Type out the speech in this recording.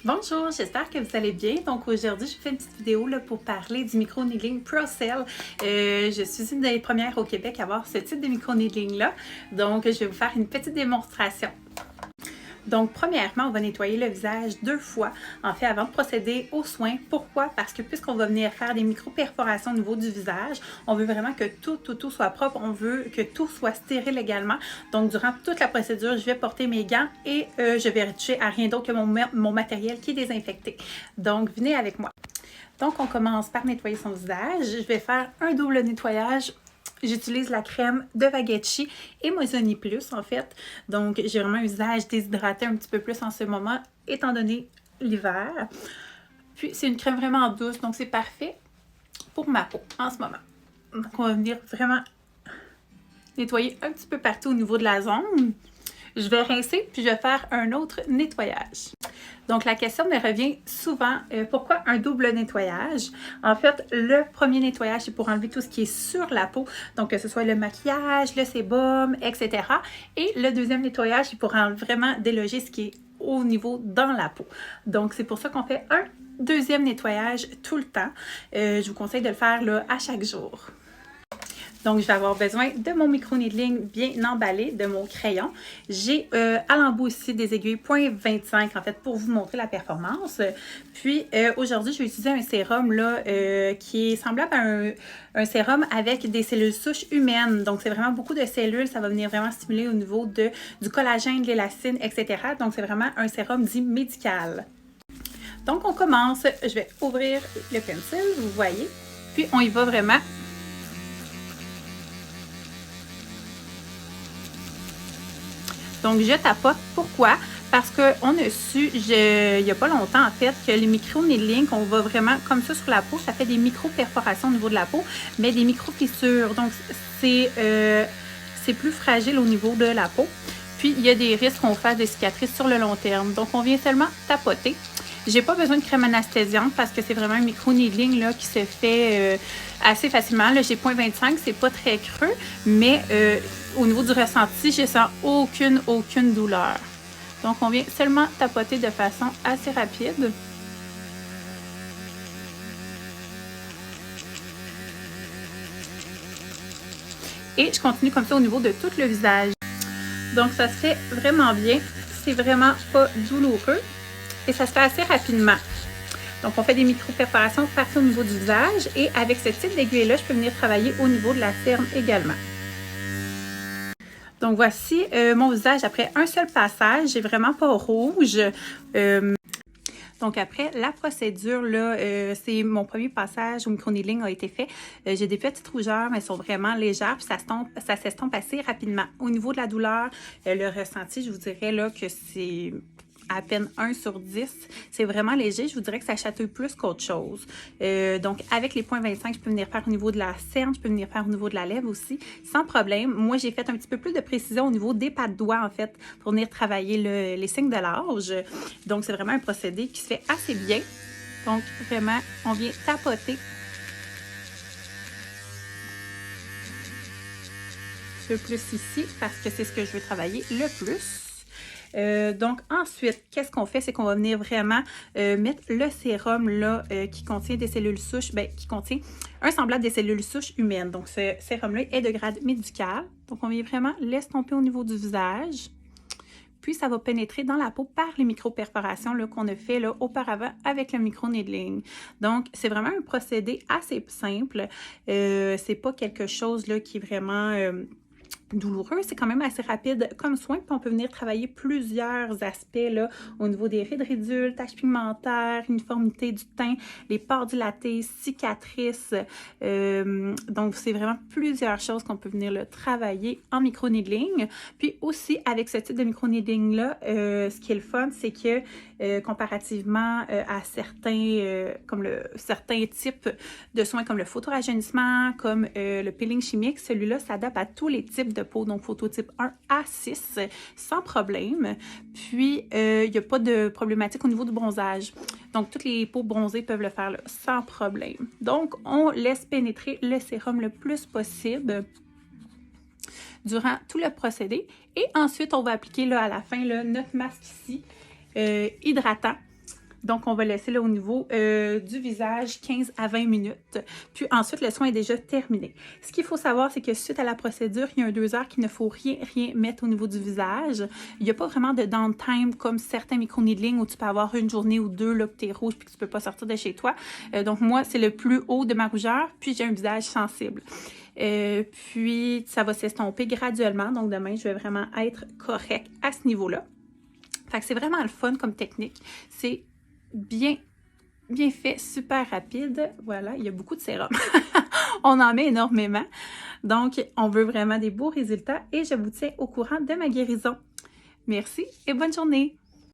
Bonjour, j'espère que vous allez bien. Donc aujourd'hui, je fais une petite vidéo là, pour parler du micro-needling Procel. Je suis une des premières au Québec à avoir ce type de micro-needling-là. Donc, je vais vous faire une petite démonstration. Donc, premièrement, on va nettoyer le visage 2 fois, en fait, avant de procéder aux soins. Pourquoi? Parce que puisqu'on va venir faire des micro-perforations au niveau du visage, on veut vraiment que tout soit propre. On veut que tout soit stérile également. Donc, durant toute la procédure, je vais porter mes gants et je vais toucher à rien d'autre que mon matériel qui est désinfecté. Donc, venez avec moi. Donc, on commence par nettoyer son visage. Je vais faire un double nettoyage. J'utilise la crème de Vagetchi et Moisoni Plus en fait. Donc, j'ai vraiment un visage déshydraté un petit peu plus en ce moment, étant donné l'hiver. Puis, c'est une crème vraiment douce, donc c'est parfait pour ma peau en ce moment. Donc, on va venir vraiment nettoyer un petit peu partout au niveau de la zone. Je vais rincer, puis je vais faire un autre nettoyage. Donc, la question me revient souvent, pourquoi un double nettoyage? En fait, le premier nettoyage, c'est pour enlever tout ce qui est sur la peau, donc que ce soit le maquillage, le sébum, etc. Et le deuxième nettoyage, c'est pour vraiment déloger ce qui est au niveau dans la peau. Donc, c'est pour ça qu'on fait un deuxième nettoyage tout le temps. Je vous conseille de le faire là, à chaque jour. Donc, je vais avoir besoin de mon micro-needling bien emballé, de mon crayon. J'ai à l'embout aussi des aiguilles .25 en fait pour vous montrer la performance. Puis, aujourd'hui, je vais utiliser un sérum là, qui est semblable à un sérum avec des cellules souches humaines. Donc, c'est vraiment beaucoup de cellules. Ça va venir vraiment stimuler au niveau du collagène, de l'élastine, etc. Donc, c'est vraiment un sérum dit médical. Donc, on commence. Je vais ouvrir le pencil, vous voyez. Puis, on y va vraiment. Donc, je tapote. Pourquoi? Parce qu'on a su, il n'y a pas longtemps en fait, que les micro-needling, on va vraiment comme ça sur la peau, ça fait des micro-perforations au niveau de la peau, mais des micro-fissures. Donc, c'est plus fragile au niveau de la peau. Puis, il y a des risques qu'on fasse des cicatrices sur le long terme. Donc, on vient seulement tapoter. J'ai pas besoin de crème anesthésiante parce que c'est vraiment un micro-needling là, qui se fait assez facilement. J'ai 0,25, c'est pas très creux, mais au niveau du ressenti, je sens aucune douleur. Donc, on vient seulement tapoter de façon assez rapide. Et je continue comme ça au niveau de tout le visage. Donc, ça se fait vraiment bien. C'est vraiment pas douloureux. Et ça se fait assez rapidement. Donc, on fait des micro-perforations partout au niveau du visage. Et avec ce type d'aiguille-là, je peux venir travailler au niveau de la cerne également. Donc, voici mon visage après un seul passage. J'ai vraiment pas rouge. Donc, après la procédure, là, c'est mon premier passage au micro-needling a été fait. J'ai des petites rougeurs, mais elles sont vraiment légères, puis ça s'estompe assez rapidement. Au niveau de la douleur, le ressenti, je vous dirais là que c'est à peine 1 sur 10. C'est vraiment léger. Je vous dirais que ça chatouille plus qu'autre chose. Donc, avec les 0,25, je peux venir faire au niveau de la cerne, je peux venir faire au niveau de la lèvre aussi, sans problème. Moi, j'ai fait un petit peu plus de précision au niveau des pas de doigts, en fait, pour venir travailler les signes de l'âge. Donc, c'est vraiment un procédé qui se fait assez bien. Donc, vraiment, on vient tapoter. Un peu plus ici, parce que c'est ce que je veux travailler le plus. Donc, ensuite, qu'est-ce qu'on fait? C'est qu'on va venir vraiment mettre le sérum là, qui contient des cellules souches, qui contient un semblable des cellules souches humaines. Donc, ce sérum-là est de grade médical. Donc, on vient vraiment l'estomper au niveau du visage. Puis, ça va pénétrer dans la peau par les micro-perforations qu'on a fait là, auparavant avec le micro-needling. Donc, c'est vraiment un procédé assez simple. C'est pas quelque chose là, qui est vraiment douloureux, c'est quand même assez rapide comme soin, puis on peut venir travailler plusieurs aspects là, au niveau des rides ridules, taches pigmentaires, uniformité du teint, les pores dilatés, cicatrices. Donc, c'est vraiment plusieurs choses qu'on peut venir là, travailler en micro-needling. Puis aussi, avec ce type de micro-needling-là, ce qui est le fun, c'est que comparativement à certains types de soins comme le photorajeunissement, comme le peeling chimique, celui-là s'adapte à tous les types de peau, donc phototype 1 à 6, sans problème. Puis, il n'y a pas de problématique au niveau du bronzage. Donc, toutes les peaux bronzées peuvent le faire là, sans problème. Donc, on laisse pénétrer le sérum le plus possible durant tout le procédé. Et ensuite, on va appliquer là, à la fin là, notre masque ici, hydratant. Donc, on va laisser là au niveau du visage 15 à 20 minutes. Puis ensuite, le soin est déjà terminé. Ce qu'il faut savoir, c'est que suite à la procédure, il y a un 2 heures qu'il ne faut rien mettre au niveau du visage. Il n'y a pas vraiment de downtime comme certains micro-needling où tu peux avoir une journée ou deux là, que tu es rouge et que tu ne peux pas sortir de chez toi. Donc, moi, c'est le plus haut de ma rougeur, puis j'ai un visage sensible. Puis, ça va s'estomper graduellement. Donc, demain, je vais vraiment être correct à ce niveau-là. Fait que c'est vraiment le fun comme technique. C'est bien fait, super rapide. Voilà, il y a beaucoup de sérum. On en met énormément. Donc, on veut vraiment des beaux résultats et je vous tiens au courant de ma guérison. Merci et bonne journée!